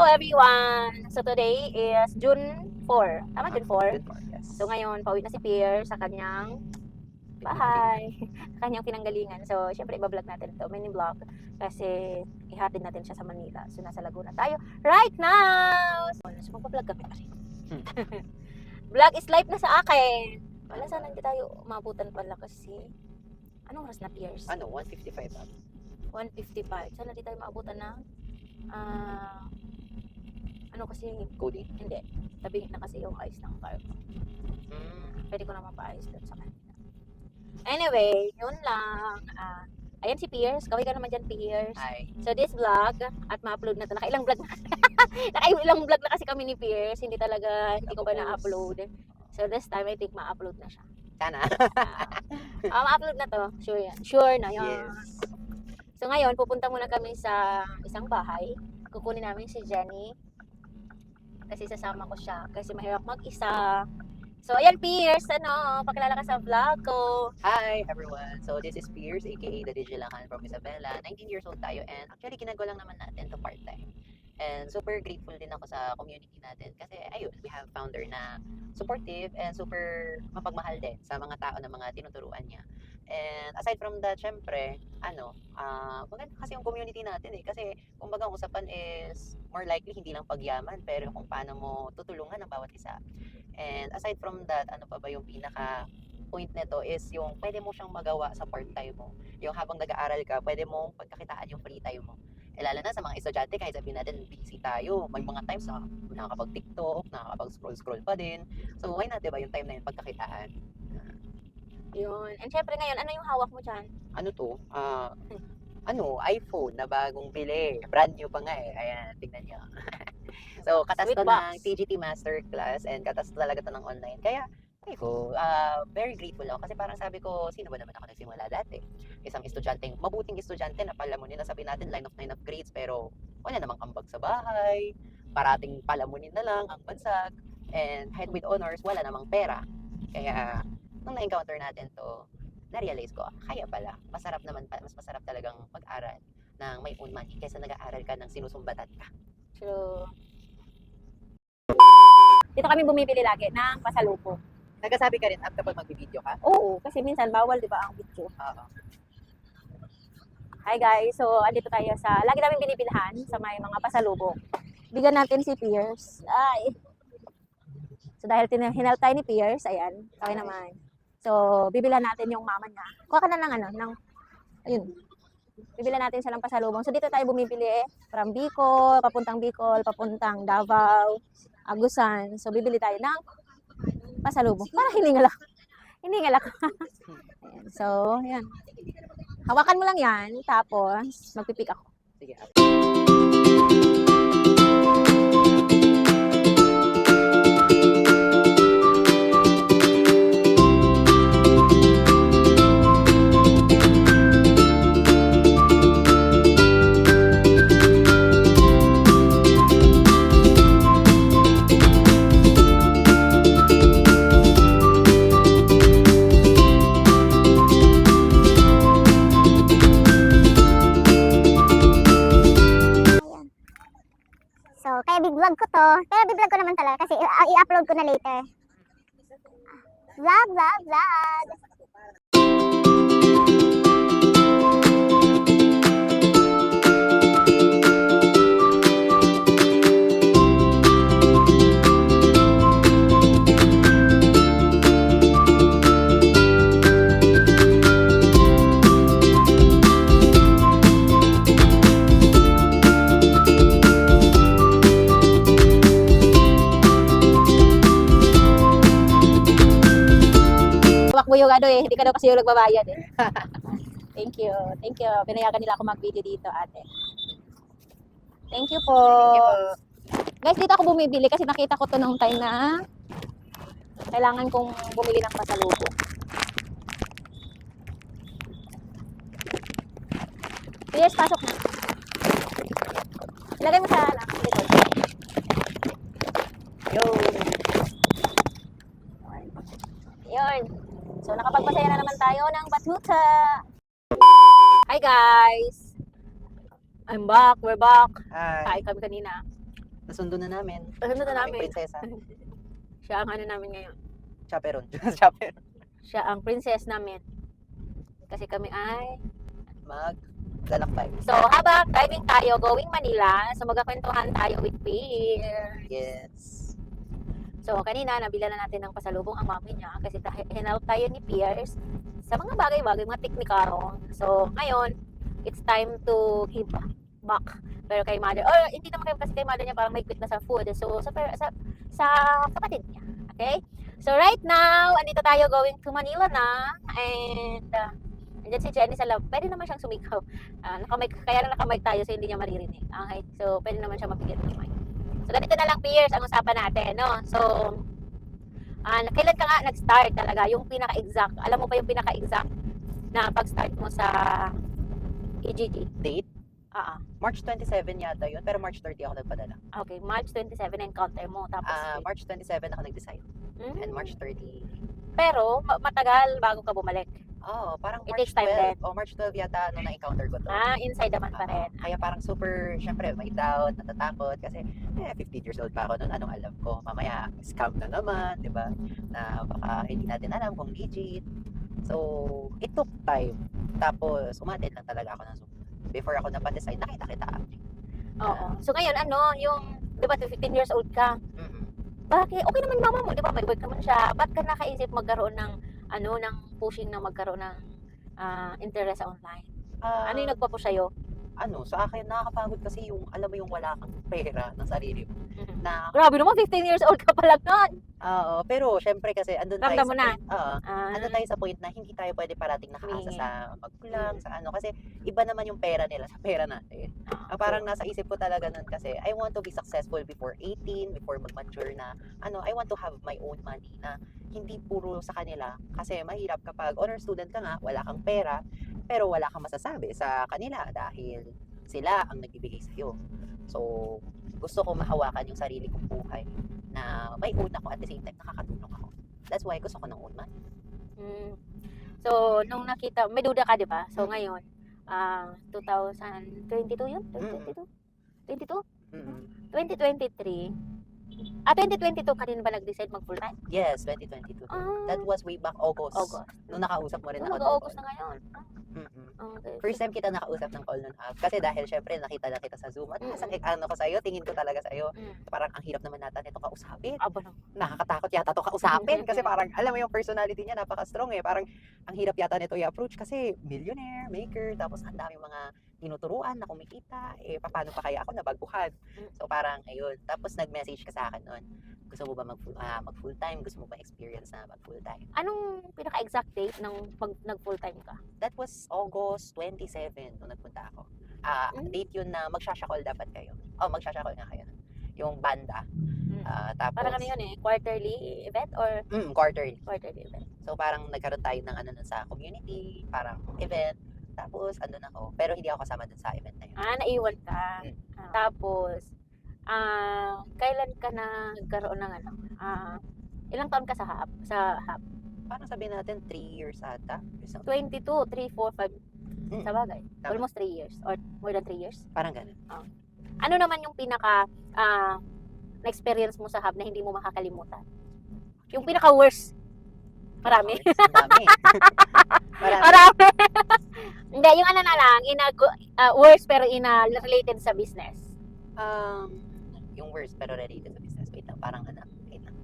Hello everyone! So today is June 4. Tama, June 4? June 4, yes. So ngayon, pauwi na si Pierre sa kanyang bahay, sa kanyang pinanggalingan. So syempre iba-vlog natin ito, mini vlog, kasi ihatid natin siya sa Manila. So nasa Laguna tayo right now! So magpa-vlog kami pa rin. Vlog is life na sa akin! Wala, sana hindi tayo mabutan pala kasi anong oras na, Pierre? 1:55 ba? 1:55. Sana di tayo maabutan ng ano kasi, Coding? hindi. Tabi na kasi yung ice ng car. Pwede ko naman pa-ice doon sa kanila. Anyway, yun lang. Ayan si Pierce. Kaway ka naman dyan, Pierce. Hi. So this vlog, at ma-upload na ito. Nakailang vlog na. Nakailang vlog na kasi kami ni Pierce. Hindi ko pa na-upload. So this time, I think ma-upload na siya. Sana. Ma-upload na to. Sure yan. Sure na yan. Yes. So ngayon, pupunta muna kami sa isang bahay. Kukunin namin si Jenny. Kasi sasama ko siya. Kasi mahirap mag-isa. So ayan, Pierce, pakilala ka sa vlog ko. Hi everyone. So this is Pierce, aka the Digilangan from Isabela. 19 years old tayo and actually ginagawa lang naman natin to part-time. And super grateful din ako sa community natin kasi ayun, we have founder na supportive and super mapagmahal din sa mga tao na mga tinuturuan niya. And aside from that, syempre, maganda kasi yung community natin kasi kumbaga ang usapan is more likely hindi lang pagyaman pero kung paano mo tutulungan ang bawat isa. And aside from that, ano pa ba yung pinaka point nito is yung pwede mo siyang magawa sa part-time mo. Yung habang nag-aaral ka, pwede mo pagkakitaan yung free time mo. Lalo na sa mga estudyante, kahit sabihin natin busy tayo, may mga times na nakakapag-TikTok, nakakapag-scroll pa din. So why not, diba, yung time na yun pagkakitaan? Yun. And syempre ngayon, ano yung hawak mo dyan? Ano to? iPhone na bagong bili. Brand new pa nga eh. Ayan, tignan nyo. So, katas Sweet to box. ng TGT Masterclass and katas talaga to ng online. Kaya, very grateful ako kasi parang sabi ko, sino ba naman ako nagsimula dati? Isang estudyanteng, mabuting estudyante na palamunin na sabi natin line of 9 of grades pero wala namang ambag sa bahay, parating palamunin na lang ang bansag, and kahit with honors, wala namang pera. Kaya, nung na-encounter natin to, na-realize ko, kaya pala, masarap naman pala, mas masarap talagang mag-aral ng may own money kaysa nag-aaral ka ng sinusumbatan ka. True. Dito kami bumibili lagi ng pasalubong. Nagsasabi ka rin after pag mag-video ka? Oo, kasi minsan bawal, di ba, ang video. Oo. Hi guys, so andito tayo sa, lagi namin binibilhan sa may mga pasalubong. Bigyan natin si Pierce. Ay. So dahil hinalp tayo ni Pierce, ayan, okay naman. So, bibilhan natin yung mama niya. Kuha ka na ayun. Bibilhan natin siya ng pasalubong. So dito tayo bumibili from Bicol, papuntang Davao, Agusan. So bibili tayo ng pasalubong. Para hiningal ako. Ayan. So, ayan. Hawakan mo lang yan, tapos magpipick ako. Sige. So, kaya big-vlog ko to. Pero big-vlog ko naman talaga kasi i-upload ko na later. Vlog! Tumakbo yung hindi ka daw kasi yung nagbabayad eh. Thank you. Pinayagan nila ako mag-video dito, ate. Thank you po. Guys, dito ako bumibili kasi nakita ko to nung time na kailangan kong bumili ng pasalubong. Yes, pasok na. Ilagay mo sa likod. Yun. So, nakapagpasaya na naman tayo ng batuta. Hi guys! I'm back. We're back. Hi. Kain kami kanina. Nasundo na namin. Nasundo na Ang namin. aming prinsesa. Siya ang ano namin ngayon. Chaperon. Chaperon. Siya ang princess namin. Kasi kami ay... Maglalakbay. So, habang driving tayo, going Manila, so magkakwentuhan tayo with Pierre. Yes. So, kanina, nabila na natin ng pasalubong ang mami niya kasi hinalp tayo ni Pierce sa mga bagay-bagay, mga teknikaro. So, ngayon, it's time to give back. Pero kay mother, or hindi naman kayo kasi kay mother niya parang may quit na sa food. So, sa kapatid niya. Okay? So, right now, andito tayo going to Manila na. And, andyan si Jenny sa lab. Pwede naman siyang sumigaw. Kaya lang nakamay tayo so hindi niya maririnig. Okay? So, pwede naman siya mapigil ng mic. So, ganito na lang, Pierce, ang usapan natin, no? So, kailan ka nga nag-start talaga? Yung pinaka-exact. Alam mo pa yung pinaka-exact na pag-start mo sa EGG? Date? March. March 27 yata yun, pero March 30 ako nagpadala. Okay, March 27 encounter mo. Tapos, March 27 ako nag-decide. And March 30. Pero, matagal bago ka bumalik. Oh, parang It March takes time 12. Oh, March 12 yata nung na-encounter ko to. Inside naman pa rin. Kaya parang super, syempre, may doubt, natatakot. Kasi, 15 years old pa ako noon. Anong alam ko? Mamaya, scam na naman, di ba? Na baka hindi natin alam kung legit. So, it took time. Tapos, umattend lang talaga ako ng Zoom. Before ako napadecide, nakita kita. Oo. So, ngayon, yung, di ba, 15 years old ka? Mm-mm. Bakit? Okay naman yung mama mo, di ba? May work naman siya. Ba't ka nakaisip magkaroon ng, ng pushing na magkaroon ng interest sa online? Ano yung nagpa-push sa'yo? Sa akin, nakakapagod kasi yung, alam mo yung wala kang pera ng sarili mo. Na, Grabe naman, 15 years old ka pa lang nun. pero syempre kasi, andun tayo Ramdam sa mo na? point, andun tayo sa point na hindi tayo pwede parating nakaasa Humingi. sa magulang, sa ano. Kasi, iba naman yung pera nila sa pera natin. Ang parang nasa isip ko talaga nun kasi, I want to be successful before 18, before mag-mature na, I want to have my own money na hindi puro sa kanila. Kasi mahirap kapag honor student ka nga, wala kang pera, pero wala kang masasabi sa kanila dahil sila ang nagbibigay sa'yo. So, gusto ko mahawakan yung sarili kong buhay na may own ako at the same time nakakatulong ako. That's why gusto ko ng own money. So, nung nakita, may duda ka, di ba? So, ngayon, 2022 yun? 2022? 22? 2023. 2022 ka din ba nag-decide mag full time? Yes, 2022. That was way back August. Nung nakausap mo rin ako. Mag-August na ngayon. Okay. First time kita nakausap ng call nun app. Kasi dahil syempre nakita na kita sa Zoom. At ano ko sa'yo, tingin ko talaga sa'yo. Parang ang hirap naman nata nito kausapin. Aba na. Nakakatakot yata to kausapin. Kasi parang, alam mo yung personality niya, napaka-strong eh. Parang ang hirap yata nito i-approach kasi millionaire, maker, tapos ang dami mga tinuturuan na kumikita. Paano pa kaya ako nabaguhan? So parang, ayun. Tapos nag-message ka sa akin nun. Gusto mo ba mag-full time? Gusto mo ba experience na mag-full time? Anong pinaka-exact date ng nag-full time ka? That was August 27 nung nagpunta ako. Date yun na magsasyakol dapat kayo. Magsasyakol nga kayo. Yung banda. Tapos, Parang ano yun quarterly event or quarterly. quarterly event? So parang nagkaroon tayo ng nun sa community, parang event. Tapos andun ako. Pero hindi ako kasama dun sa event na yun. Naiwan ka. Tapos, kailan ka nagkaroon ng ilang taon ka sa hub? Parang sabihin natin 3 years ata. 22, 3, 4, 5. Sa bagay. Tama. Almost 3 years. Or more than 3 years. Parang ganun. Ano naman yung pinaka na-experience mo sa hub na hindi mo makakalimutan? Yung pinaka-worst. Marami. Marami. Marami. Hindi, yung ano na lang, worst pero related sa business. Yung worst pero related sa business. Wait lang, parang wait lang.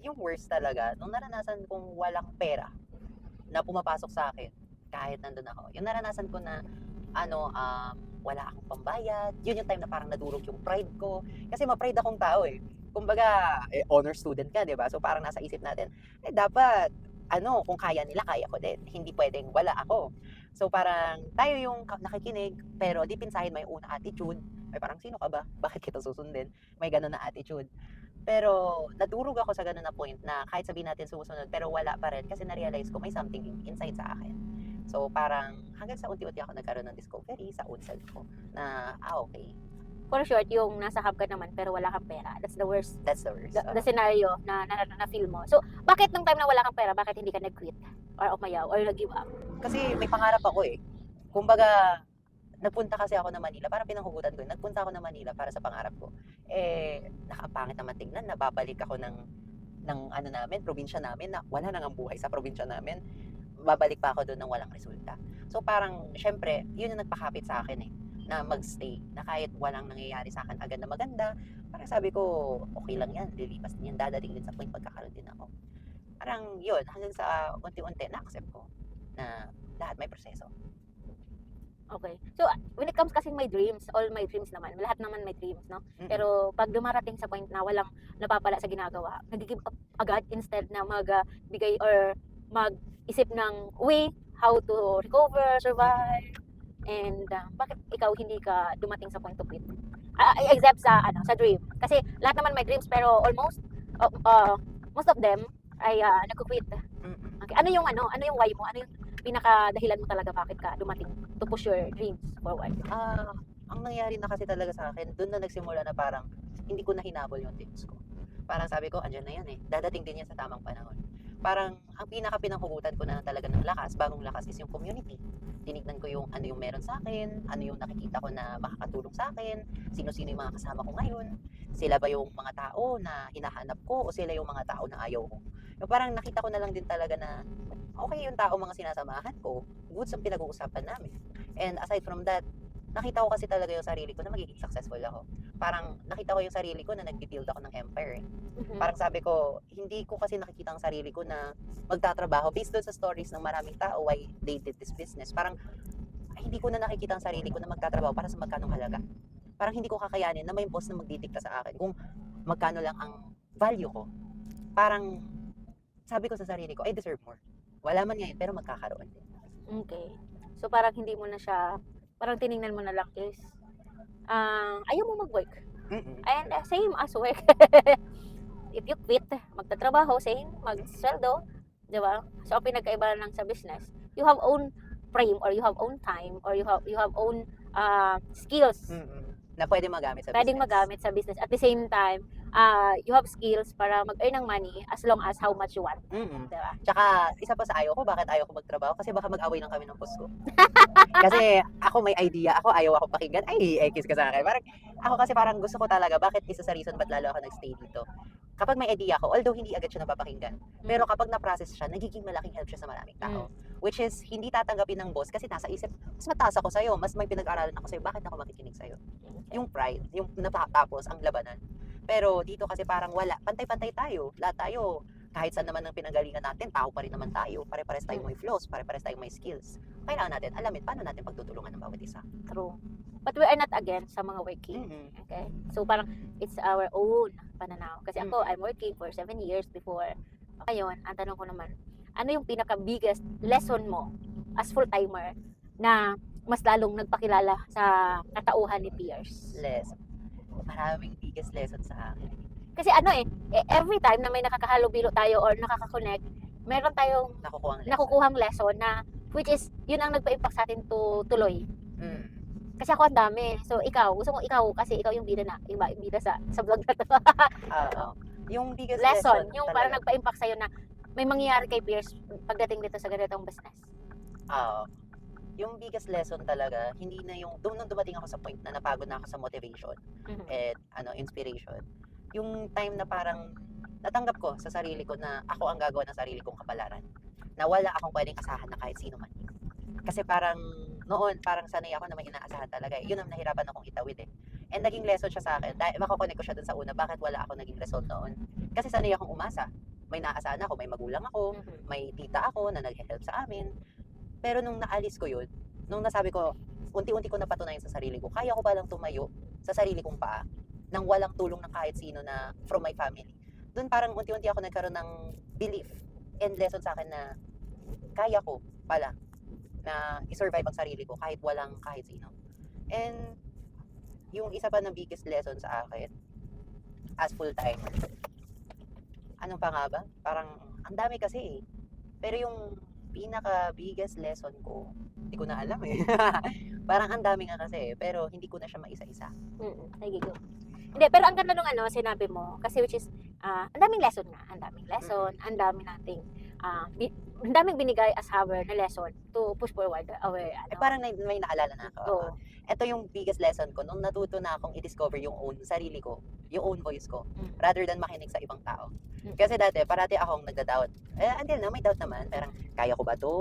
Yung worst talaga, nung naranasan kong walang pera na pumapasok sa akin, kahit nandun ako, yung naranasan ko na, wala akong pambayad, yun yung time na parang nadurog yung pride ko. Kasi ma-pride akong tao eh. Kumbaga, honor student ka, di ba? So parang nasa isip natin, dapat, kung kaya nila, kaya ko din. Hindi pwedeng wala ako. So parang tayo yung nakikinig, pero deep inside may una attitude. Ay parang sino ka ba? Bakit kita susundin? May ganun na attitude. Pero nadurog ako sa ganun na point na kahit sabihin natin susunod, pero wala pa rin kasi na-realize ko may something inside sa akin. So parang hanggang sa unti-unti ako nagkaroon ng discovery sa own self ko na okay. For short, yung nasa hub ka naman pero wala kang pera. That's the worst. That's the worst. The scenario na feel mo. So, bakit nung time na wala kang pera, bakit hindi ka nag-quit? Or umayaw? Or nag-give up? Kasi may pangarap ako eh. Kumbaga, nagpunta kasi ako ng Manila, parang pinanghugutan ko, nagpunta ako ng Manila para sa pangarap ko. Nakapangit naman tingnan, nababalik ako ng ano namin, probinsya namin, na wala nang ang buhay sa probinsya namin. Babalik pa ako doon ng walang resulta. So parang, syempre, yun yung nagpakapit sa akin na magstay, na kahit walang nangyayari sa akin agad na maganda, parang sabi ko, okay lang yan, lilipas din yan, dadating din sa point magkakaroon din ako. Parang yun, hanggang sa unti-unti, na-accept ko na lahat may proseso. Okay. So, when it comes kasing my dreams, all my dreams naman, lahat naman may dreams, no? Mm-mm. Pero pag dumarating sa point na walang napapala sa ginagawa, nag-give up agad instead na magbigay or mag-isip ng way how to recover, survive, and bakit ikaw hindi ka dumating sa point to quit? Except sa dream. Kasi lahat naman may dreams pero almost most of them ay nagko-quit. Mm-mm. Okay. Ano yung why mo? Ano yung pinaka dahilan mo talaga bakit ka dumating to push your dreams forward? Ang nangyari na kasi talaga sa akin, doon na nagsimula na parang hindi ko na hinabol yung dreams ko. Parang sabi ko, andyan na yan dadating din yan sa tamang panahon. Parang ang pinaka-pinanghugutan ko na talaga ng lakas, bagong lakas, is yung community. Tinignan ko yung ano yung meron sa akin, ano yung nakikita ko na makakatulong sa akin, sino-sino yung mga kasama ko ngayon, sila ba yung mga tao na hinahanap ko o sila yung mga tao na ayaw ko. Yung parang nakita ko na lang din talaga na okay yung tao mga sinasamahan ko, goods ang pinag-uusapan namin. And aside from that, nakita ko kasi talaga yung sarili ko na magiging successful ako. Parang nakita ko yung sarili ko na nag-build ako ng empire. Parang sabi ko, hindi ko kasi nakikita ang sarili ko na magtatrabaho based doon sa stories ng maraming tao why they did this business. Parang hindi ko na nakikita ang sarili ko na magtatrabaho para sa magkanong halaga. Parang hindi ko kakayanin na may boss na magdidikta sa akin kung magkano lang ang value ko. Parang sabi ko sa sarili ko, I deserve more. Wala man ngayon, pero magkakaroon din. Okay. So parang hindi mo na siya, parang tiningnan mo na lang is, ayaw mo mag-work. Mm-mm. And same as work. If you quit, magtatrabaho, same, mag-sweldo, di ba? So ang pinagkaiba lang sa business, you have own frame or you have own time or you have own skills. Mm-mm. Na pwede magamit sa Pwedeng business. magamit sa business. At the same time, you have skills para mag-earn ng money as long as how much you want. Mm-mm. Diba? Tsaka, isa pa sa ayaw ko, bakit ayaw ko magtrabaho? Kasi baka mag-away lang kami ng boss ko. Kasi ako may idea, ako ayaw ako pakinggan, ay, ekis ka sa akin. Parang, ako kasi parang gusto ko talaga, bakit isa sa reason ba't lalo ako nag-stay dito? Kapag may idea ako, although hindi agad siya napapakinggan, pero kapag na-process siya, nagiging malaking help siya sa maraming tao. Which is, hindi tatanggapin ng boss kasi nasa isip, mas mataas ako sa'yo, mas may pinag-aralan ako sa'yo, bakit ako makikinig sa'yo? Yung pride, yung natapos ang labanan. Pero dito kasi parang wala, pantay-pantay tayo. Lahat tayo, kahit saan naman ang pinanggalingan natin, tao pa rin naman tayo. Pare-pares tayong may flaws, pare-pares tayong may skills. Kailangan natin alamin paano natin pagtutulungan ng bawat isa. True. But we are not against sa mga working. Mm-hmm. Okay? So parang it's our own pananaw. Kasi ako, I'm working for 7 years before. Ngayon, ang tanong ko naman, ano yung pinaka-biggest lesson mo as full-timer na mas lalong nagpakilala sa katauhan ni Pierce? Lesson. Maraming biggest lesson sa akin. Kasi every time na may nakakahalubilo tayo or nakaka-connect, meron tayong nakukuhang lesson na which is, yun ang nagpa-impact sa atin tuloy. Kasi ako ang dami. So ikaw, gusto ko ikaw kasi ikaw yung bida na, yung bida sa vlog na to. Yung biggest lesson, lesson yung talaga. parang nagpa-impact sa'yo na may mangyayari kay Pierce pagdating dito sa ganitong business. Yung biggest lesson talaga, hindi na yung, nung dumating ako sa point na napagod na ako sa motivation and inspiration, yung time na parang natanggap ko sa sarili ko na ako ang gagawa ng sarili kong kapalaran. Na wala akong pwedeng asahan na kahit sino man. Kasi parang noon, parang sanay ako na may inaasahan talaga. Yun ang nahirapan akong itawid And naging lesson siya sa akin. Dahil makakonect ko siya dun sa una, bakit wala ako naging result noon. Kasi sanay akong umasa. May naasahan ako, may magulang ako, may tita ako na nag-help sa amin. Pero nung naalis ko yun, nung nasabi ko, unti-unti ko napatunayan sa sarili ko, kaya ko palang tumayo sa sarili kong paa nang walang tulong ng kahit sino na from my family. Doon parang unti-unti ako nagkaroon ng belief and lesson sa akin na kaya ko pala na i-survive ang sarili ko kahit walang kahit sino. And yung isa pa ng biggest lesson sa akin as full-timer, ano pa nga ba? Parang ang dami kasi Pero yung pinaka-biggest lesson ko, hindi ko na alam Parang ang dami nga kasi pero hindi ko na siya maisa-isa. Sige, go. Hindi, pero ang ganda nung sinabi mo, kasi which is, ang daming lesson nga, ang daming lesson, ang dami nating ang daming binigay as our na lesson to push forward our Parang may naalala na ako. Oo. Ito yung biggest lesson ko nung natuto na akong i-discover yung own sarili ko, yung own voice ko, Mm. rather than makinig sa ibang tao. Mm. Kasi dati, parati akong nagda-doubt. Until na, may doubt naman. Parang, kaya ko ba to?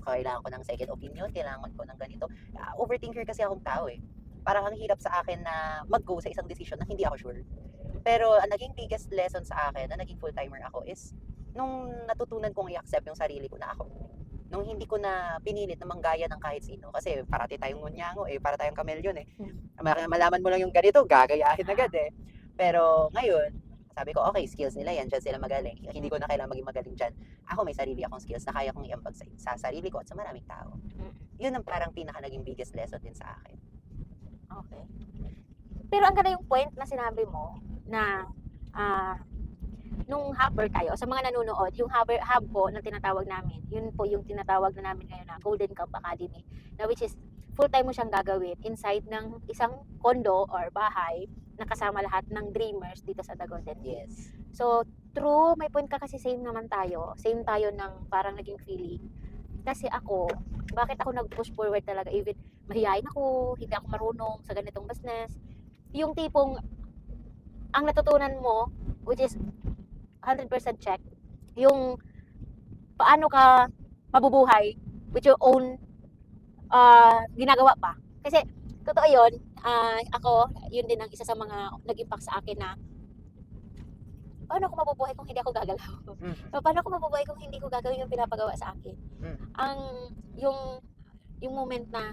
Kailangan ko ng second opinion? Kailangan ko ng ganito? Overthinker kasi akong tao eh. Parang ang hirap sa akin na mag-go sa isang decision na hindi ako sure. Pero ang naging biggest lesson sa akin, na naging full-timer ako, is nung natutunan kong i-accept yung sarili ko na ako. Nung hindi ko na pinilit na manggaya ng kahit sino. Kasi parati tayong ngunyango eh, para tayong kamelyon eh. Malaman mo lang yung ganito, gagayahin agad eh. Pero ngayon, sabi ko, okay, skills nila yan, dyan sila magaling. Hindi ko na kailangan maging magaling dyan. Ako may sarili akong skills na kaya kong i-ambag sa sarili ko at sa maraming tao. Yun ang parang pinaka naging biggest lesson din sa akin. Okay. Pero ang ganda yung point na sinabi mo na nung hubber tayo, sa mga nanonood, yung hub po na tinatawag namin, yun po yung tinatawag na namin ngayon na Golden Cup Academy, na which is full-time mo siyang gagawin inside ng isang condo or bahay na kasama lahat ng dreamers dito sa The Golden Gate. Yes. So, true, may point ka kasi same naman tayo. Same tayo ng parang naging feeling. Kasi ako, bakit ako nag-push forward talaga? Even mahihayin ako, hindi ako marunong sa ganitong business. Yung tipong, ang natutunan mo, which is 100% check, yung paano ka mabubuhay with your own ginagawa pa. Kasi, totoo yun, ako, yun din ang isa sa mga nag-impact sa akin na paano ako mabubuhay kung hindi ako gagalaw? Paano ako mabubuhay kung hindi ko gagawin yung pinapagawa sa akin? Yung moment na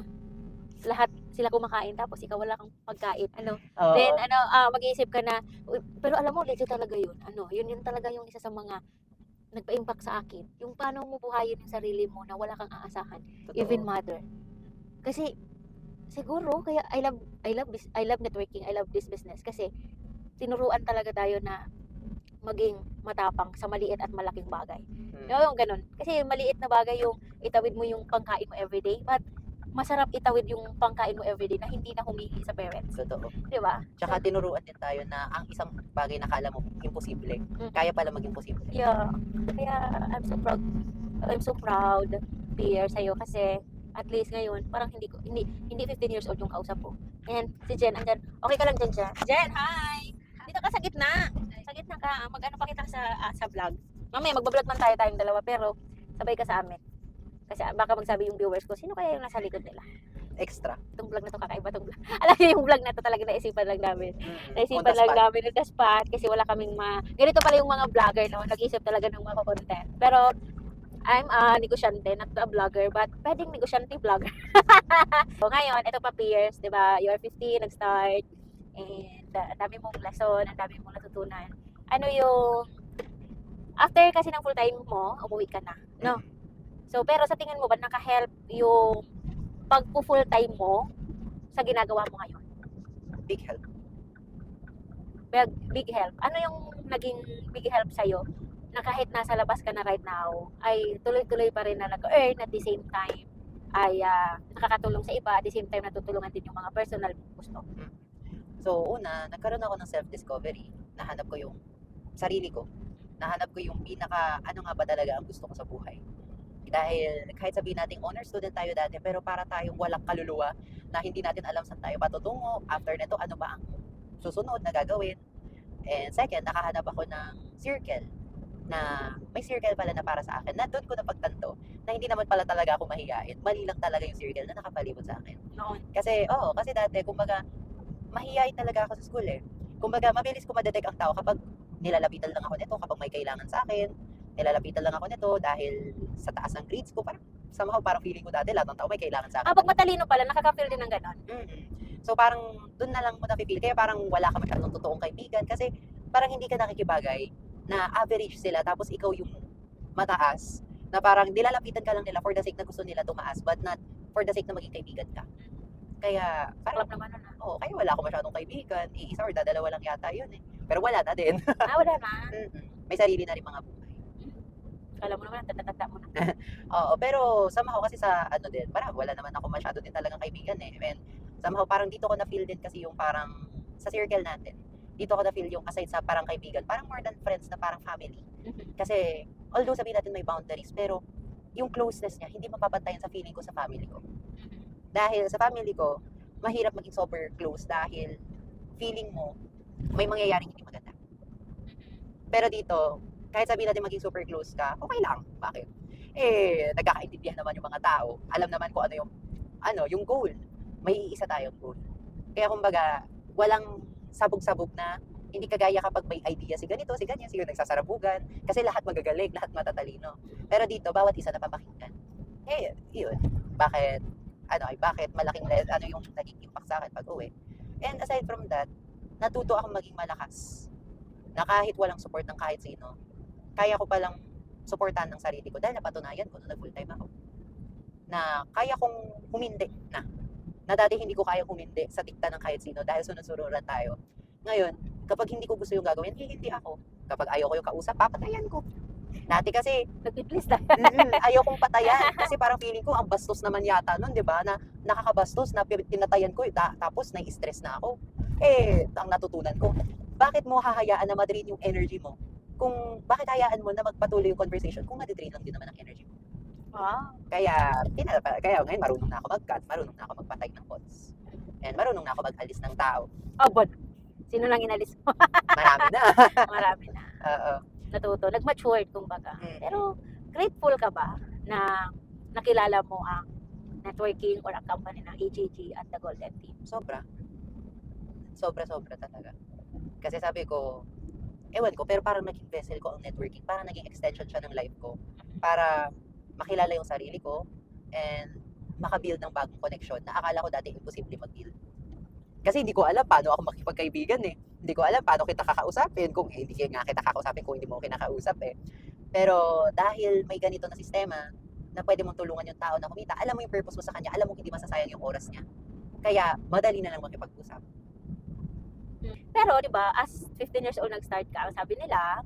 lahat sila kumakain tapos ikaw wala kang pagkain. Then mag-iisip ka na, pero alam mo, legit talaga yun. Yun talaga yung isa sa mga nagpa-impact sa akin. Yung paano mo buhayin yung sarili mo na wala kang aasahan, even mother. Kasi siguro kaya I love networking, I love this business kasi tinuruan talaga tayo na maging matapang sa maliit at malaking bagay. Yung ganun. Kasi maliit na bagay yung itawid mo yung pangkain mo everyday, but masarap itawid yung pangkain mo everyday na hindi na humihingi sa parents. Totoo. Di ba? Tsaka tinuruan din tayo na ang isang bagay na kala mo imposible, kaya pala maging posible. Yeah. Kaya I'm so proud, Pierre, sa'yo kasi at least ngayon, parang hindi 15 years old yung kausap ko. And si Jen, andyan. Okay ka lang dyan, Jen? Jen, hi! Dito ka sa gitna. Sa gitna ka. Mag-ano pa kita sa vlog. Mamaya, magbablog man tayong dalawa, pero sabay ka sa amin. Kasi baka magsabi yung viewers ko, sino kaya yung nasa likod nila? Extra. Itong vlog na to, kakaiba tong vlog. Alam niyo, yung vlog na to talaga naisipan lang namin. Naisipan On the lang spot. namin on the spot kasi wala kaming ganito pala yung mga vlogger, no? Nag-isip talaga ng mga content. Pero, I'm a negosyante, not a vlogger, but pwedeng negosyante vlogger. So, ngayon, ito pa Pierce, di ba? You are 15, nag-start, and ang dami mong lesson, ang dami mong natutunan. Ano yung, after kasi ng full-time mo, umuwi ka na, no? So, pero sa tingin mo ba naka-help yung pagpo-full-time mo sa ginagawa mo ngayon? Big help. Big help. Ano yung naging big help sa'yo na kahit nasa labas ka na right now, ay tuloy-tuloy pa rin na nag-earn at the same time ay nakakatulong sa iba, at the same time natutulungan din yung mga personal gusto? So, una, nagkaroon ako ng self-discovery. Nahanap ko yung sarili ko. Nahanap ko yung ano nga ba talaga ang gusto ko sa buhay. Dahil kahit sabihin natin honor student tayo dati, pero para tayong walang kaluluwa na hindi natin alam saan tayo patutungo. After nito, ano ba ang susunod na gagawin? And second, nakahanap ako ng circle na may circle pala na para sa akin, na doon ko napagtanto na hindi naman pala talaga ako mahihain. Mali lang talaga yung circle na nakapalibot sa akin. Noon. Kasi dati, kumbaga, mahihain talaga ako sa school eh. Kumbaga, mabilis ko ma-detect ang tao kapag nilalapitan lang ako nito, kapag may kailangan sa akin, nilalapitan lang ako nito dahil sa taas ng grades ko, parang feeling ko dati lahat ng tao may kailangan sa akin. Pag matalino pala, nakaka-feel din ng ganon. So parang doon na lang mo na-feel, kaya parang wala ka masyadong totoong kaibigan kasi parang hindi ka nakikibagay na average sila tapos ikaw yung mataas, na parang nilalapitan ka lang nila for the sake na gusto nila tumaas but not for the sake na maging kaibigan ka. Kaya parang Naman nun, kaya wala ako masyadong kaibigan, iisa or dadalawa lang yata yun eh. Pero wala na din. wala na. May sarili na rin mga buhay. Kala mo naman, tanda mo na. Oo, pero somehow kasi sa din, parang wala naman ako masyado din talagang kaibigan eh. And somehow parang dito ko na-feel din kasi yung parang sa circle natin. Dito ko na-feel yung aside sa parang kaibigan, parang more than friends na parang family. Kasi, although sabihin natin may boundaries, pero yung closeness niya, hindi mapapantayan sa feeling ko sa family ko. Dahil sa family ko, mahirap maging super close dahil feeling mo, may mangyayaring hindi maganda. Pero dito, kahit sabihin natin maging super close ka, okay lang. Bakit? Nagkakaintindihan naman yung mga tao. Alam naman kung yung goal. May iisa tayong goal. Kaya kumbaga, walang sabog-sabog na hindi kagaya kapag may idea si ganito, si ganyan, si nagsasarabugan. Kasi lahat magagaling, lahat matatalino. Pero dito, bawat isa napapakinggan. Yun. Bakit malaking yung naging impact sa akin pag uwi. And aside from that, natuto akong maging malakas. Na kahit walang support ng kahit sino, kaya ko palang suportahan ng sarili ko dahil napatunayan ko nung nag-full time ako. Na kaya kong humindi na dati hindi ko kaya humindi sa dikta ng kahit sino dahil sunod-sunuran tayo. Ngayon, kapag hindi ko gusto yung gagawin, hindi ako. Kapag ayaw ko yung kausap, papatayan ko. Dati kasi, Nag-please tayo. ayaw kong patayan. Kasi parang feeling ko, ang bastos naman yata nun, di ba? Na nakakabastos, na pinatayan ko, tapos nai-stress na ako. Ang natutunan ko, bakit mo hahayaan na madrain yung energy mo? Bakit hayaan mo na magpatuloy yung conversation kung madidrain lang din naman ang energy mo? Wow. Kaya ngayon marunong na ako mag-cut, marunong na ako magpatay ng bots. And marunong na ako mag-alis ng tao. Oh, but sino lang inalis mo? Marami na. Marami na. Oo. Natuto. Nag-matured, kumbaga. Mm. Pero, grateful ka ba na nakilala mo ang networking or ang company ng AJG at the Golden Team? Sobra. Sobra talaga. Kasi sabi ko, ewan ko, pero parang naging vessel ko ang networking. Parang naging extension siya ng life ko. Para makilala yung sarili ko and makabuild ng bagong connection na akala ko dati imposible mag-build. Kasi hindi ko alam paano ako makipagkaibigan eh. Hindi ko alam paano kita kakausapin kung hindi nga kita kakausapin kung hindi mo kinakausap eh. Pero dahil may ganito na sistema na pwede mong tulungan yung tao na kumita, alam mo yung purpose mo sa kanya, alam mo hindi masasayang yung oras niya. Kaya madali na lang makipag-usap. Pero, di ba, as 15 years old nag-start ka, ang sabi nila,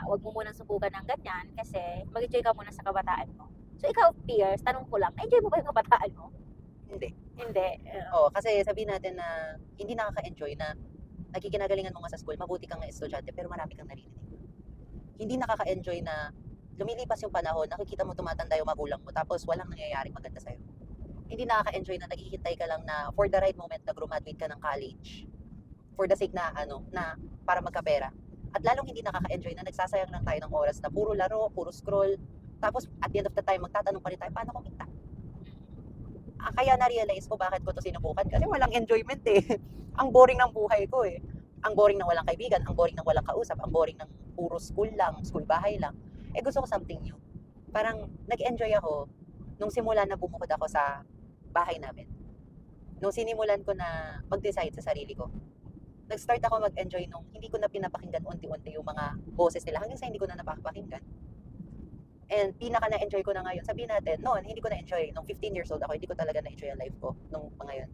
wag mo munang subukan ng ganyan kasi mag-enjoy ka muna sa kabataan mo. So, ikaw, Piers, tanong ko lang, enjoy mo ba yung kabataan mo? Hindi. Hindi. Kasi sabihin natin na hindi nakaka-enjoy na nakikinagalingan mo nga sa school, mabuti kang estudyante pero marami kang naririnig. Hindi nakaka-enjoy na lumilipas yung panahon, nakikita mo tumatanda yung magulang mo tapos walang nangyayaring maganda sa'yo. Hindi nakaka-enjoy na naghihintay ka lang na for the right moment na graduate ka ng college. For the sake na para magkapera. At lalong hindi nakaka-enjoy na nagsasayang lang tayo ng oras na puro laro, puro scroll. Tapos at the end of the time, magtatanong pa rin tayo, paano kumita? Kaya na-realize ko bakit ko to sinubukan kasi walang enjoyment eh. Ang boring ng buhay ko eh. Ang boring ng walang kaibigan, ang boring ng walang kausap, ang boring ng puro school lang, school bahay lang. Gusto ko something new. Parang nag-enjoy ako nung simula na bumukod ako sa bahay namin. Nung sinimulan ko na mag-decide sa sarili ko. Nag-start ako mag-enjoy nung hindi ko na pinapakinggan unti-unti yung mga boses nila hanggang sa hindi ko na napapakinggan. And pinaka na-enjoy ko na ngayon. Sabihin natin, noon, hindi ko na-enjoy. Nung 15 years old ako, hindi ko talaga na-enjoy ang life ko nung mga yun.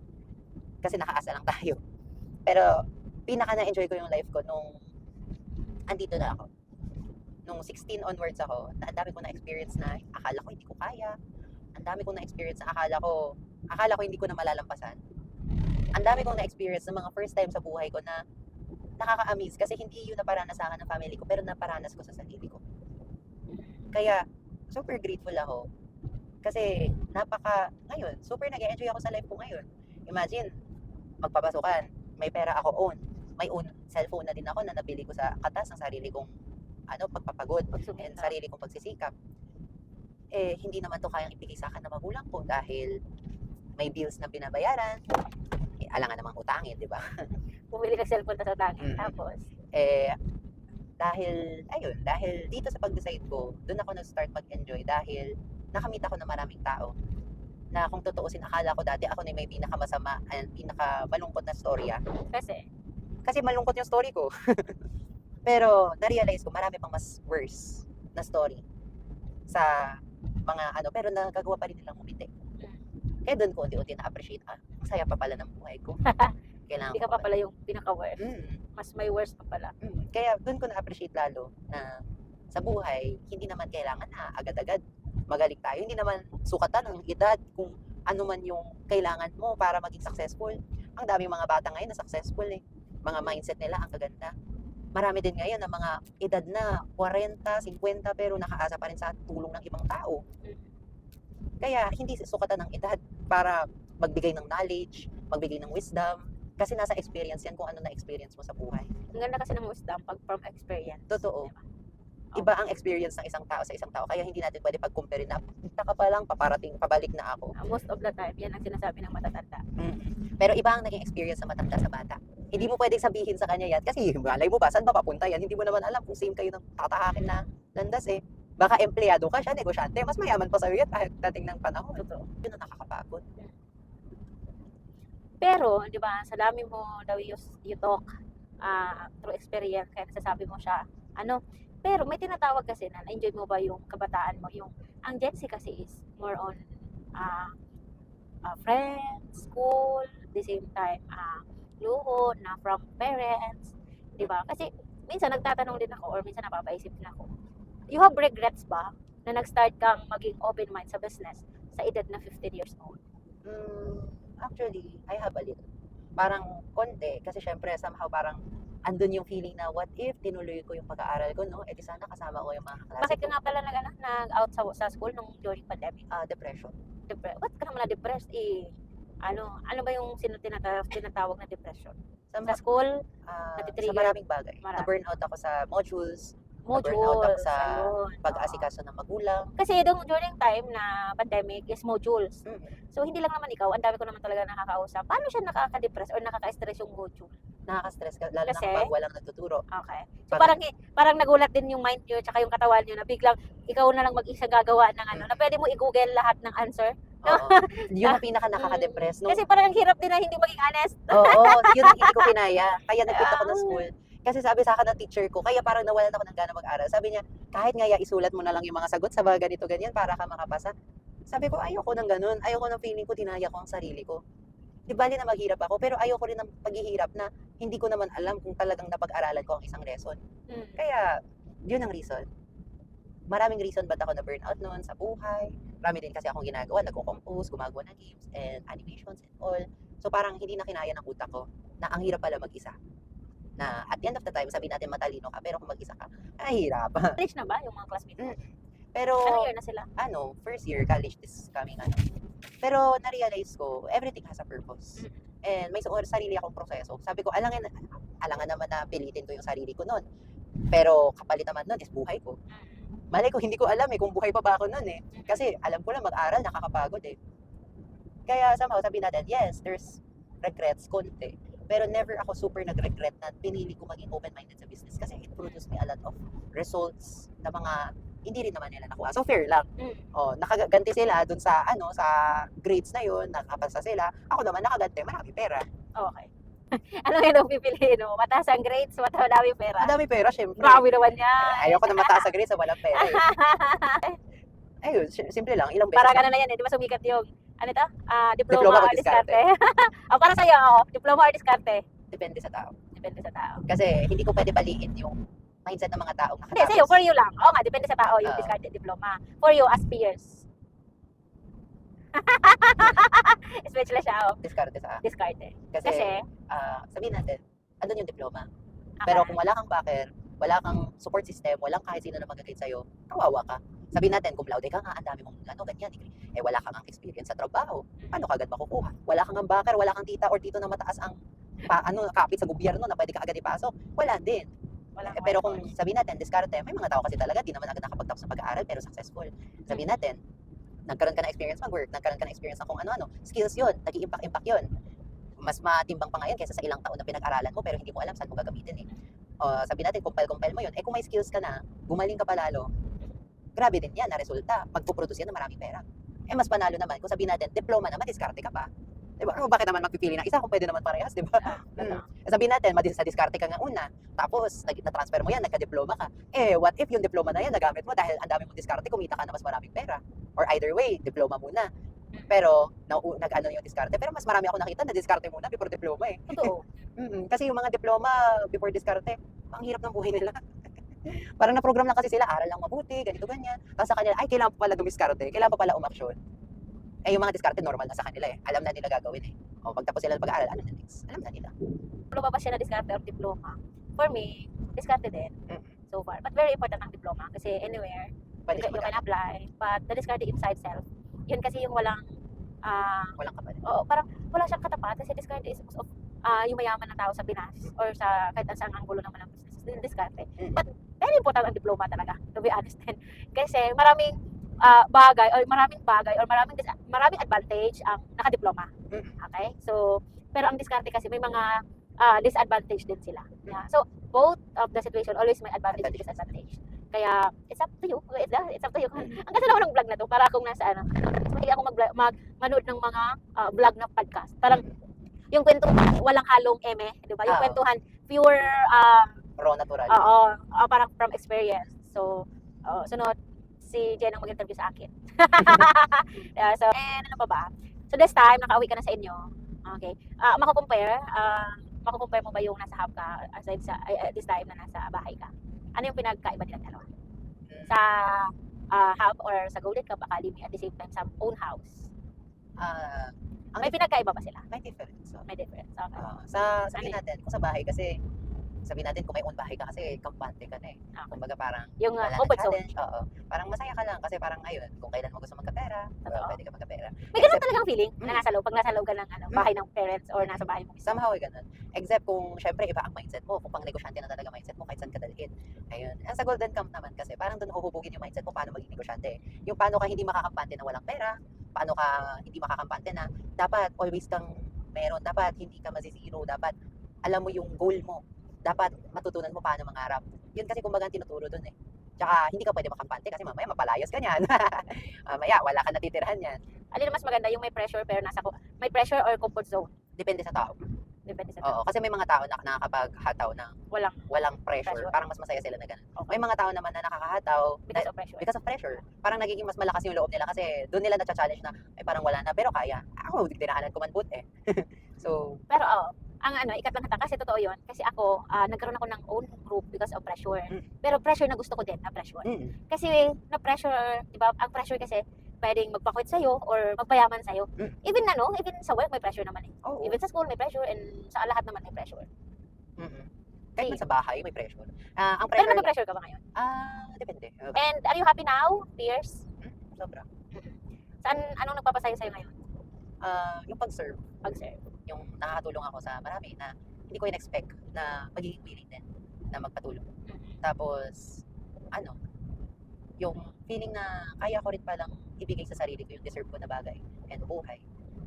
Kasi nakaasa lang tayo. Pero pinaka na-enjoy ko yung life ko nung andito na ako. Nung 16 onwards ako, ang dami ko na-experience na akala ko hindi ko kaya. Ang dami ko na-experience na akala ko hindi ko na malalampasan. Ang dami kong na-experience ng mga first time sa buhay ko na nakaka-amaze kasi hindi yun naparanas sa akin ng family ko pero naparanas ko sa sarili ko. Kaya super grateful ako kasi ngayon, super nag-enjoy ako sa life ko ngayon. Imagine, magpapasukan, may pera ako may own cellphone na din ako na nabili ko sa katas ng sarili kong pagpapagod and sarili kong pagsisikap. Hindi naman to kayang ibigay sa akin ng magulang ko dahil may bills na binabayaran. Alangan namang utangin, di ba? Bumili ka cellphone na sa utangin. Tapos? Dahil dito sa pag-decide ko, doon ako nag-start mag-enjoy dahil nakamit ako ng maraming tao na kung tutuusin, akala ko dati ako na may pinakamasama and pinakamalungkot na storya. Kasi malungkot yung story ko. Pero na-realize ko marami pang mas worse na story sa mga pero nagagawa pa rin nilang umiti. Kaya doon ko unti-unti na-appreciate, ang saya pa pala ng buhay ko. Kailangan Hindi ka pa pala yung pinaka-worst. Mas may worst pa pala. Kaya doon ko na-appreciate lalo na sa buhay, hindi naman kailangan na agad-agad magaling tayo. Hindi naman sukatan ng edad kung ano man yung kailangan mo para maging successful. Ang daming mga bata ngayon na successful eh. Mga mindset nila ang kaganda. marami din ngayon na mga edad na 40, 50 pero nakaasa pa rin sa tulong ng ibang tao. Kaya hindi sukatan ng edad para magbigay ng knowledge, magbigay ng wisdom, kasi nasa experience yan kung ano na-experience mo sa buhay. Ang ganda kasi ng wisdom pag from experience. Totoo. Diba? Iba ang experience ng isang tao sa isang tao, kaya hindi natin pwede pag-compare na, taka pa lang, paparating, pabalik na ako. Most of the time, yan ang sinasabi ng matatanda. Pero iba ang naging experience sa matanda sa bata. Hindi mo pwedeng sabihin sa kanya yan, kasi malay mo ba, saan ba papunta yan? Hindi mo naman alam kung same kayo ng tatahakin na landas eh. Baka empleyado ka, siya negosyante, mas mayaman pa sa'yo yan kahit dating ng panahon. Totoo. Yun ang nakakapagod. Pero, di ba, sa dami mo daw you talk through experience, kaya nasasabi mo siya, pero may tinatawag kasi na enjoy mo ba yung kabataan mo, ang Gen Z kasi is more on friends, school, the same time, luho na from parents, di ba? Kasi, minsan nagtatanong din ako or minsan napapaisip din ako, you have regrets ba na nag-start kang maging open mind sa business sa edad na 15 years old? Actually, I have a little. Parang konti, kasi syempre somehow parang andun yung feeling na what if tinuloy ko yung pag-aaral ko, no? Eh di sana kasama ko yung mga kaklase Bakit ka ko. nga pala nag-out sa school nung during pandemic? Depression. Ba't ka naman na-depressed? Ano ba yung tinatawag na depression? Sa Somehow, school, sa natitrigger. maraming bagay. Marami. Na-burnout ako sa modules, modules, na-burnout ako sa ayun. pag-aasikaso ng magulang. Kasi during time na pandemic is modules. Mm. So, hindi lang naman ikaw, ang dami ko naman talaga nakakausap. Paano siya nakaka-depress or nakaka-stress yung module? Nakaka-stress ka, lalo Kasi? na kapag walang nagtuturo. Okay. So, parang nagulat din yung mind nyo tsaka yung katawan nyo na biglang ikaw na lang mag-isa gagawa ng na pwede mo i-google lahat ng answer. Oo. Yun ang pinaka nakaka-depress. Kasi parang ang hirap din na hindi maging honest. Oo, yun ang hindi ko kinaya. Kaya nag-quit ako ng school. Kasi sabi sa akin ng teacher ko, kaya parang nawalan ako ng gana mag-aral. Sabi niya, kahit nga isulat mo na lang yung mga sagot sa mga ganito, ganyan, para ka makapasa. Sabi ko, ayoko ng ganun. Ayoko ng feeling ko, dinaya ko ang sarili ko. Di bali na maghirap ako, pero ayoko rin ng paghihirap na hindi ko naman alam kung talagang napag-aralan ko ang isang lesson. Kaya, yun ang reason. Maraming reason ba't ako na burnout noon sa buhay. Marami din kasi akong ginagawa, nagko-compose, gumagawa ng games and animations and all. So parang hindi na kinaya ng utak ko na ang hirap pala mag-isa. Na at the end of the time, sabi natin matalino ka, pero kung mag-isa ka, ay hirap. College na ba yung mga classmates mo? Pero, Anong year na sila? First year, college this coming Pero na-realize ko, everything has a purpose. And may sarili akong proseso. Sabi ko, alangan naman na pilitin ko yung sarili ko noon. Pero kapalit naman noon is buhay ko. Malay ko, hindi ko alam kung buhay pa ba ako noon Kasi alam ko lang mag-aral, nakakapagod Kaya somehow sabi natin, yes, there's regrets, konti. Pero never ako super nag-regret na pinili ko maging open-minded sa business kasi it produced me a lot of results na mga hindi rin naman nila nakuha. So fair lang. Nakaganti sila dun sa sa grades na yun, nakapasa sila. Ako naman nakaganti, marami pera. Okay. Ano yung pipiliin mo? Mataas ang grades, madami pera. Madami pera, syempre. Grabe naman yan. Ayoko na mataas sa grades sa walang pera. Ayun, simple lang. Ilang beses. Para ka na yan di ba sumikat yung Diploma diploma o or diskarte? Para sa'yo, diploma or diskarte? Depende sa tao. Depende sa tao. Kasi hindi ko pwede baliin yung mindset ng mga taong Hindi, sa'yo, for you lang. Oo nga, depende sa tao yung Oo. diskarte, diploma. For you, as peers. Speechless siya, diskarte sa akin. diskarte. Kasi, Kasi, sabihin natin, andun yung diploma. Pero kung wala kang backer, wala kang support system, walang kahit sino na mag-guide sa'yo, kawawa ka. Sabihin natin, kung laude ka nga, ang dami mong ganyan, wala kang experience sa trabaho, paano ka agad makukuha? Wala kang backer, wala kang tita or tito na mataas ang kapit sa gobyerno na pwede ka agad ipasok. Wala din. Pero kung sabihin natin, diskarte, may mga tao kasi talaga, di naman agad nakapagtapos ng pag-aaral, pero successful. Sabihin natin, nagkaroon ka ng experience mag-work, nagkaroon ka ng experience ng kung ano-ano, skills yun, nag-i-impact yun. Mas matimbang pa ngayon kaysa sa ilang taon na pinag-aralan mo, pero hindi mo alam saan mo gagamitin sabi natin, kumpel mo yun. Kung may skills ka na, gumaling ka pa lalo, grabe din yan na resulta. Magpuproduce yan ng maraming pera. Mas panalo naman, kung sabihin natin, diploma naman, diskarte ka pa. Diba? Bakit naman magpipili ng isa kung pwede naman parehas, diba? Sabihin natin, sa diskarte ka nga una, tapos na-transfer mo yan, nagka-diploma ka. What if yung diploma na yan, nagamit mo dahil ang dami mong diskarte, kumita ka na mas maraming pera. Or either way, diploma muna. Pero, nag-ano yung diskarte. Pero mas marami ako nakita na diskarte muna before diploma totoo. Kasi yung mga diploma before diskarte, ang hirap ng buhay nila. Parang na-program lang kasi sila, aral lang mabuti, ganito, ganyan. Tapos sa kanila, ay, kailangan pa pala dumiskarte, kailangan pa pala umaksyon. Yung mga diskarte, normal na sa kanila Alam na nila gagawin pagtapos sila ng pag-aaral, ano na next? Alam na nila. Lumabas siya na diskarte or diploma. For me, diskarte din. Mm. So far. But very important ang diploma kasi anywhere, Pwede siya you can magamit. apply. But the diskarte inside self, yun kasi yung walang, Walang kapalit. oo, parang wala siyang katapat kasi diskarte is most of, yung mayaman na tao sa Pinas or sa kahit saan anggulo naman ng business, din diskarte. Mm. But very important ang diploma talaga, to be honest din. Kasi maraming bagay or maraming advantage ang nakadiploma. Mm. Okay? So, pero ang diskarte kasi may mga disadvantage din sila. Yeah. So, both of the situation always may advantage and disadvantage. Kaya, it's up to you. It's up to you. Mm. Ang ganda naman ng vlog na to, para akong nasa ano. Mahilig ako manood ng mga vlog na podcast. Parang, yung kwento, walang halong eme, di ba? Yung Oo. kwentuhan, pure, Raw natural. parang from experience. So, sunod, si Jen ang mag-interview sa akin. Yeah, so, and ano pa ba? So, this time, nakauwi ka na sa inyo. Okay. Mako-compare mo ba yung nasa hub ka aside sa, this time na nasa bahay ka? Ano yung pinagkaiba nilang dalawa? Sa hub or sa Golden Cup Academy at the same time sa own house? May pinagkaiba ba sila? May difference. So, May difference. Okay. sabihin natin, kung sa bahay kasi, sabihin natin kung may own bahay ka kasi kampante ka na eh. Okay. Kumbaga parang Yung wala na comfort zone. challenge. Oo. Parang masaya ka lang kasi parang ayun, kung kailan mo gusto magkapera, Totoo. pwede ka magkapera. May ganun talagang feeling na nasa loob. Pag nasa loob ka ng bahay ng parents or nasa bahay mo. Somehow ay ganun. Except kung syempre iba ang mindset mo, kung pang negosyante na talaga mindset mo, kahit saan ka dalhin. Ayun. Sa Golden Camp naman kasi parang doon huhubugin yung mindset mo paano maging negosyante. Yung paano ka hindi makakampante na walang pera, paano ka hindi makakampante na dapat always kang meron, dapat hindi ka mazizero, dapat alam mo yung goal mo, dapat matutunan mo paano mangarap. Yun kasi kumbaga ang tinuturo doon eh. Tsaka hindi ka pwede makampante kasi mamaya mapalayas ka niyan. Mamaya wala ka natitirahan yan. Alin mas maganda yung may pressure pero may pressure or comfort zone? Depende sa tao. Depende sa Oo, kasi may mga tao na nakakapaghataw ng walang pressure. Pressure. Parang mas masaya sila na ganun. Okay. May mga tao naman na nakakahataw Because of pressure. because of pressure. Parang nagiging mas malakas yung loob nila kasi doon nila na-challenge na ay parang wala na pero kaya. Ako, tinahanan ko man boot eh. So, Pero ang ikat lang kita kasi totoo yun. Kasi ako, nagkaroon ako ng own group because of pressure. Mm. Pero pressure na gusto ko din na pressure. Kasi na pressure, di ba? Ang pressure kasi pwedeng magpakwit sa'yo or magpayaman sa'yo. Mm. Even even sa work may pressure naman eh. oo. Even sa school may pressure and sa lahat naman may pressure. Kahit man sa bahay, may pressure. Ang Pero pressure, nagpa-pressure ka ba ngayon? depende. And are you happy now, Pierce? Sobra. Anong nagpapasaya sa'yo ngayon? Yung pag-serve, Pag-serve. yung nakakatulong ako sa marami na hindi ko in-expect na magiging willing din na magpatulong. Tapos, yung feeling na kaya ko rin palang ibigay sa sarili ko yung deserve ko na bagay and buhay.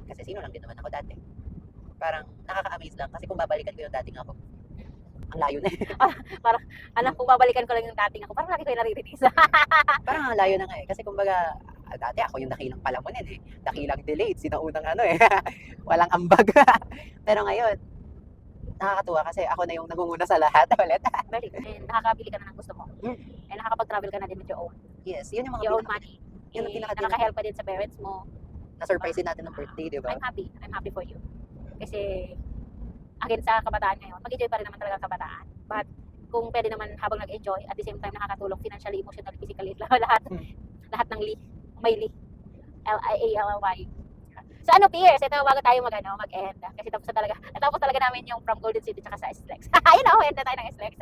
Kasi sino lang din naman ako dati. Parang nakaka-amaze lang kasi kung babalikan ko yung dating ako, ang layo na eh. Kung babalikan ko lang yung dating ako, parang lagi ko yung naririnig. Parang ang layo na nga eh. Kasi kumbaga, dati ako yung dakilang palamunin eh. Dakilang delayed, sinaunang eh. Walang ambag. Pero ngayon, nakakatuwa kasi ako na yung nangunguna sa lahat ulit. Very good. And nakakabili ka na ng gusto mo. Mm. And nakakapag-travel ka na din with your own. Yes, yun yung mga Your own money. yun ang pinaka- Nakaka-help ka din sa parents mo. na-surprise din natin ng birthday, di ba? I'm happy. I'm happy for you. Kasi, again, sa kabataan ngayon, mag-enjoy pa rin naman talaga ang kabataan. But, kung pwede naman habang nag-enjoy, at the same time nakakatulong financially, emotionally, physically, lahat. Lahat ng may li. L-I-A-L-Y. So Pierce, ito bago tayo mag-end. Kasi natapos talaga namin yung from Golden City tsaka sa SLEX. Ayun end na tayo ng SLEX.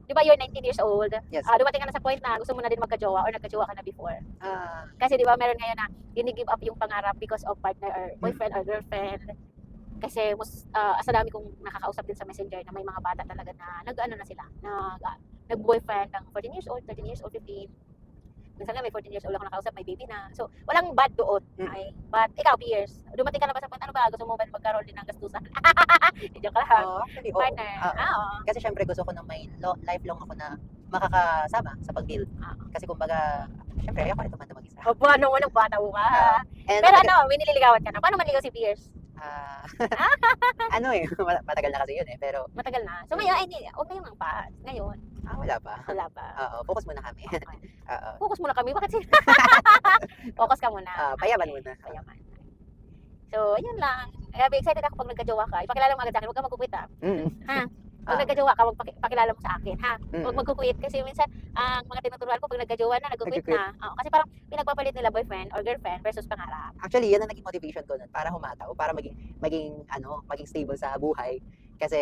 Di ba you're 19 years old? Yes. Dumating ka na sa point na gusto mo na din magka-jowa or nagka-jowa ka na before. Kasi Kasi di ba meron ngayon na gini-give up yung pangarap because of partner or boyfriend or girlfriend. Kasi sa dami kong nakakausap din sa messenger na may mga bata talaga na na sila, nag-boyfriend ng 14 years old, 13 years old, 15. Minsan nga may 14 years old ako nakausap, may baby na. So, walang bad doon. Okay? But ikaw, Pierce, dumating ka na ba sa point, ano ba, gusto mo ba magkaroon din ng gastusan? Joke lang. actually, oo. Partner. Oo. Kasi syempre gusto ko na may lifelong ako na makakasama sa pag-build. Kasi kumbaga, syempre ayoko rin naman na mag-isa. O, paano mo nang bata mo ba? And Pero may nililigawan ka na. Paano manligaw si Pierce? matagal na kasi yun eh. Pero, Matagal na. So, ngayon, huwag na yung pa. Ngayon, wala pa. wala pa. Focus muna kami. Okay. Oo. Focus muna kami. Bakit focus ka muna. Payaman muna. Payaman. So, yun lang. Kaya excited ako pag nagka-jowa ka. Ipakilala mo agad sa akin. Huwag ka magkukwit ha. Pag nagka-jowa ka, pakilala mo sa akin ha. Huwag magkukwit. Kasi minsan, ang mga tinuturuan ko pag nagka-jowa na, nagkukwit na. Kasi parang pinagpapalit nila boyfriend or girlfriend versus pangarap. Actually, yan ang naging motivation ko nun para humataw, para maging stable sa buhay. Kasi,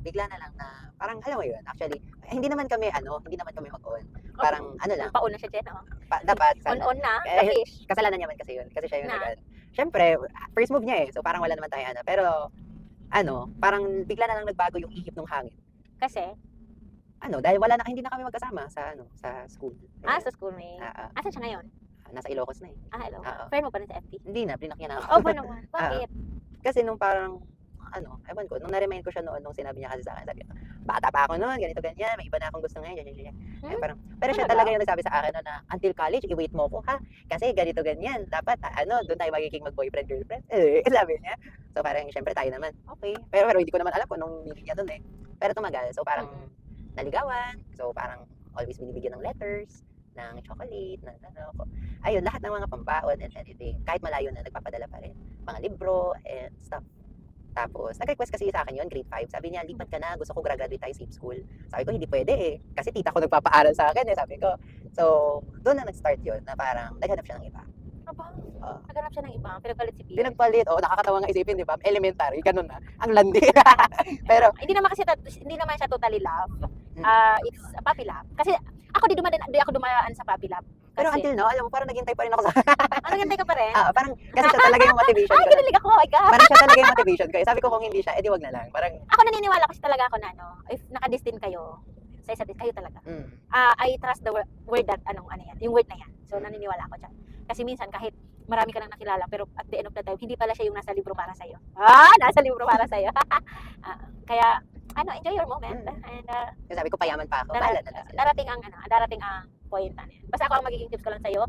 bigla na lang na, parang, alam mo yun, actually, hindi naman kami mag-on. Parang, ano lang, Pauna siya dyan, oh. dapat, sana. On na, Eh, the fish. kasalanan niya man kasi yun. Kasi siya yung Na? Siyempre, first move niya eh. So, parang wala naman tayo Pero, parang bigla na lang nagbago yung ihip ng hangin. Kasi, Dahil hindi na kami magkasama sa school. sa schoolmate. Asan siya ngayon? Nasa Ilocos na eh. Hello. Oo. Friend mo pa rin sa FB? Hindi na, blinak niya na ako. Oh, ba naman? Bakit? Kasi nung parang, ewan ko, nung na-remind ko siya noon, nung sinabi niya kasi sa akin, sabi niya, bata pa ako noon, ganito, ganyan, may iba na akong gusto ngayon, ganyan. Eh, parang, pero siya Talaga? talaga yung nagsabi sa akin na, until college, i-wait mo ko, ha? Kasi ganito, ganyan, dapat, doon tayo magiging mag-boyfriend, girlfriend. Sabi niya. So, parang, syempre, tayo naman, okay. Pero hindi ko naman alam kung anong meaning niya doon eh. Pero tumagal, so parang, naligawan, so parang, always binibigyan ng letters, ng chocolate, ng ayun, lahat ng mga pambaon and anything, kahit malayo na, nagpapadala pa rin. Mga libro and stuff. Tapos, nag-request kasi sa akin yun, grade 5. Sabi niya, lipat ka na, gusto ko graduate tayo same school. Sabi ko, hindi pwede eh. Kasi tita ko nagpapaaral sa akin eh, sabi ko. So, doon na nag-start yun, na parang, naghanap siya ng iba. Aba, naghanap siya ng iba. Pinagpalit si Pia. Pinagpalit, nakakatawa nga isipin, di ba? Elementary, ganun na. Ang landi. Pero, Hindi naman siya totally love. It's a puppy love. Kasi ako di ako dumaan sa puppy love. pero Kasi, until now, alam mo, parang naghintay pa rin ako sa... nagantay ka pa rin? parang, kasi siya talaga yung motivation Ay, ko. kinilig ako. Oh my God. Parang siya talaga yung motivation ko. Sabi ko, kung hindi siya, edi wag na lang. Parang, Ako naniniwala kasi talaga ako na if nakadestin kayo, sa isa't isa, kayo talaga. I trust the word that, yung word na yan. So, naniniwala ako dyan. Kasi minsan, kahit marami ka nang nakilala, pero at the end of the time, hindi pala siya yung nasa libro para sa'yo. Nasa libro para sa'yo. Kaya, enjoy your moment. And, sabi ko, payaman pa ako. Bahala na lang sila. darating ang point na yan. Basta ako ang magiging tips ko lang sa'yo,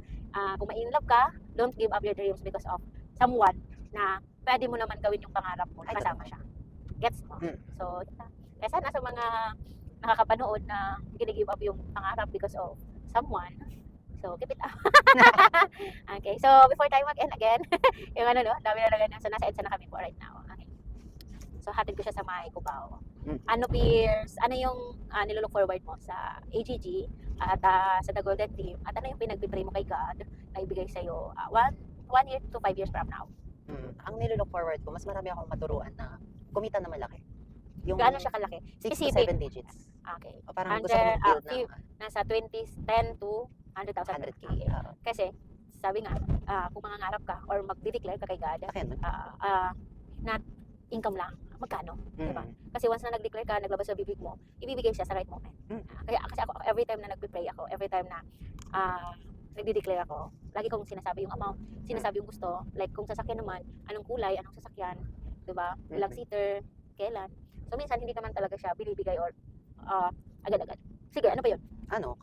kung ma-in love ka, don't give up your dreams because of someone na pwede mo naman gawin yung pangarap mo, kasama siya. Gets mo? So, kaya sana sa mga nakakapanood na gini-give up yung pangarap because of someone, so keep it up. Okay, so before tayo mag-end again, yung dami na ganyan. So, nasa EDSA na kami po right now. Okay. So, hatid ko siya sa May Cubao. Piers, yung nilook forward mo sa AGG at sa The Golden Team at ano yung pinagpipray mo kay God na ibigay sa'yo 1 year to 5 years from now? Ang nilook forward ko, mas marami akong maturuan na kumita na malaki. Yung Gaano siya kalaki? 6 to Specific. 7 digits. Okay. O parang gusto ko mag-build ng Nasa 10 to 100,000 100K. Kasi, sabi nga, kung mangangarap ka or magdi-declare ka kay God, Akin, not income lang, magkano? Diba? Kasi once na nag-declare ka, naglabas sa bibig mo, ibibigay siya sa right moment. Kaya kasi ako, every time na nagpe-pray ako, every time na nagdi-declare ako, lagi kong sinasabi yung amount, sinasabi yung gusto, like kung sasakyan naman, anong kulay, anong sasakyan, diba? Ilang seater, kailan. So minsan hindi naman talaga siya binibigay or agad-agad. Sige, ano pa yun?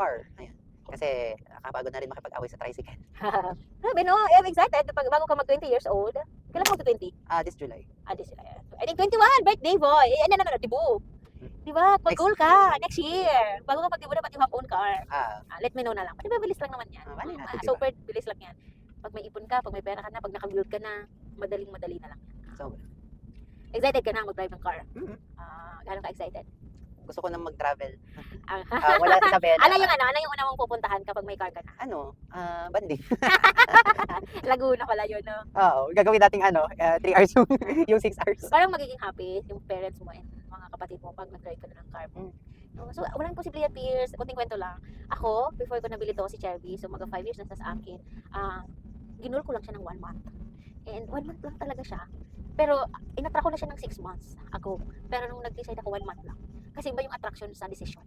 Car. Ayan. Kasi nakapagod na rin makipag-away sa tricycle. Grabe no, I'm excited. Bago ka mag 20 years old, kailan ka mag 20? This July. This July. I think 21, birthday boy. Dibu. Diba? Mag-goal ka next year. Bago ka mag-dibu, dapat yung own car. Let me know na lang. Diba, bilis lang naman yan. Bali natin, diba? Super bilis lang yan. Pag may ipon ka, pag may pera ka na, pag naka-build ka na, madaling-madali na lang yan. So, excited ka na mag-drive ng car? Gano'n ka excited? gusto ko nang mag-travel. Ah, Wala sa Isabela. ano yung una mong pupuntahan kapag may car ka na? Bandi. Laguna pala yun, no? Oo, gagawin nating 3 hours yung 6 hours. Parang magiging happy yung parents mo and mga kapatid mo pag nag-drive ka na ng car mo. No, so, walang posibilidad, Piers. Kunting kwento lang. Ako, before ko nabili to si Chevy, so mga 5 years na sa akin, ginul ko lang siya ng 1 month. And 1 month lang talaga siya. Pero, inatrack ko na siya ng 6 months ago. Pero nung nag-decide ako 1 month lang. Kasi iba yung attraction sa decision.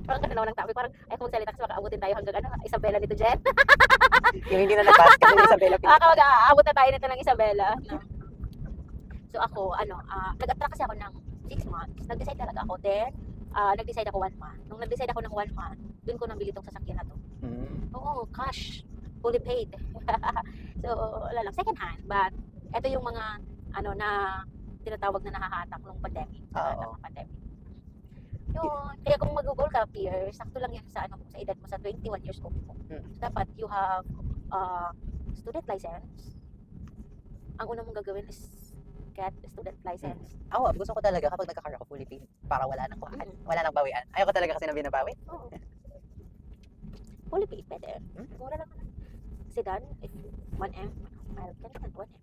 Parang katanaw lang tabi. Parang, ay kung magsalita kasi makaabutin tayo hanggang Isabela nito, Jen. Yung hindi na nag-pass kasi yung Isabela. Mag-aabot na tayo nito ng Isabela. No? So ako, nag-attract kasi ako ng 6 months. Nag-decide talaga ako. Then, nag-decide ako 1 month. Nung nag-decide ako ng 1 month, dun ko nabili tong sasakyan na to. Oo, cash. Fully paid. So, wala lang. Second hand. But, ito yung mga, na tinatawag na nakahatak ng pandemic. Ng pandemic. Yun. Kaya kung mag-google ka, Piers, sakto lang yan sa, sa edad mo, sa 21 years old mo. So, dapat you have student license. Ang una mong gagawin is get a student license. Ako, gusto ko talaga kapag nagka-car ako fully paid para wala nang wala nang bawian. Ayoko talaga kasi na binabawi. Oo. Fully paid, pwede. Mura lang. Sedan, if 1M, mild ka naman, 1M.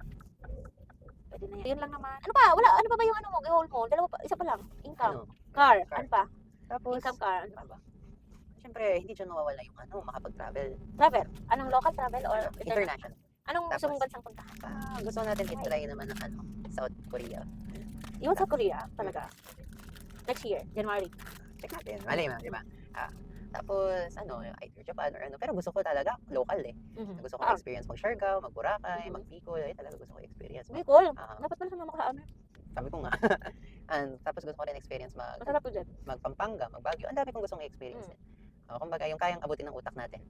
Pwede na yan. Yun lang naman. Ano pa? Wala. Ano pa ba yung ano mo? Goal mo? Dalawa pa. Isa pa lang. Income. Ano, Car. Car. Ano pa? tapos, Income car. Ano pa ba? syempre, hindi dyan mawawala yung ano, makapag-travel. Travel. Anong local travel or international? International. Anong gusto mong Tapos, bansang puntahan? Gusto natin i-try naman ng ano, South Korea. Yung South Korea talaga. Next year, January. Check natin. Malay mo, di ba? Tapos, ano, either Japan or ano. Pero gusto ko talaga local eh. Mhm. Gusto ko experience mag-Siargao, mag-Boracay, mag-Bicol. Eh, talaga gusto ko experience. Bicol. Ah, Dapat pala sumama ka sa amin. sabi ko nga. And tapos gusto ko rin experience Masarap to dyan. mag-Pampanga, mag-Baguio. Ang dami kong gustong i-experience. Mm. Kumbaga, yung kayang abutin ng utak natin.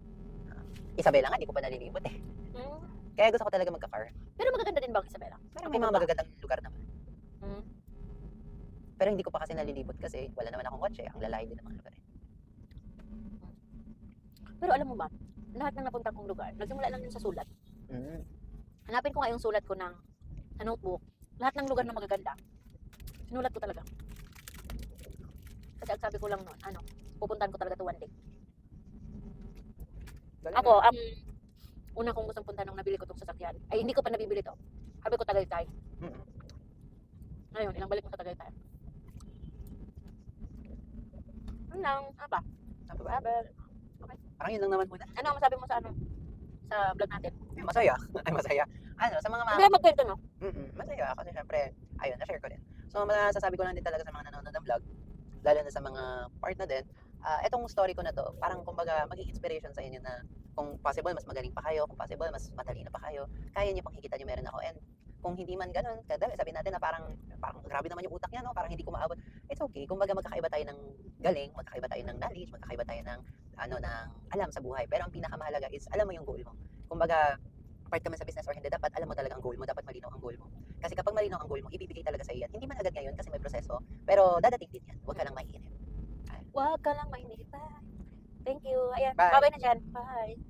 Isabela nga, di ko pa nalilibot eh. Mm. Kaya gusto ko talaga magka-car. Pero magaganda din ba ang Isabela? Pero may mga magagandang lugar naman. Mm. Pero hindi ko pa kasi nalilibot kasi wala naman akong kotse. Ang lalayo din ng mga lugar. Pero alam mo ba, lahat ng napunta kong lugar, nagsimula lang yun sa sulat. Mm. Hanapin ko nga yung sulat ko sa notebook. Lahat ng lugar na magaganda, sinulat ko talaga. Kasi ang sabi ko lang noon, pupuntahan ko talaga to one day. Ako, ang una kong gustong punta nung nabili ko tong sasakyan, ay hindi ko pa nabibili to. Sabi ko Tagaytay. Mm. Ngayon, ilang balik mo sa Tagaytay. Ano lang, ano ba? Ano ba? Travel. Parang yun lang naman muna. Ano ang masabi mo sa sa vlog natin? Ay, masaya. Ay, masaya. Ano, sa mga Hindi magkwento, no? masaya. Kasi syempre, ayun, na-share ko din. So, masasabi ko lang din talaga sa mga nanonood ng vlog, lalo na sa mga part na din, etong story ko na to, parang kumbaga, maging inspiration sa inyo na kung possible, mas magaling pa kayo, kung possible, mas matalino pa kayo, kaya niyo pang higita niyo meron ako. And kung hindi man ganun, sabi natin na parang grabe naman yung utak niya, no? Parang hindi ko maabot. It's okay. Kumbaga, magkakaiba tayo ng galing, magkakaiba tayo ng knowledge, magkakaiba tayo ng ng alam sa buhay. Pero ang pinakamahalaga is alam mo yung goal mo. Kumbaga, apart ka man sa business or hindi, dapat alam mo talaga ang goal mo, dapat malinaw ang goal mo. Kasi kapag malinaw ang goal mo, ibibigay talaga sa iyo yan. Hindi man agad ngayon kasi may proseso, pero dadating din yan. Huwag ka lang maiinip. Huwag ka lang mainip. Bye. Thank you. Ayan, Bye. bye-bye na dyan. Bye.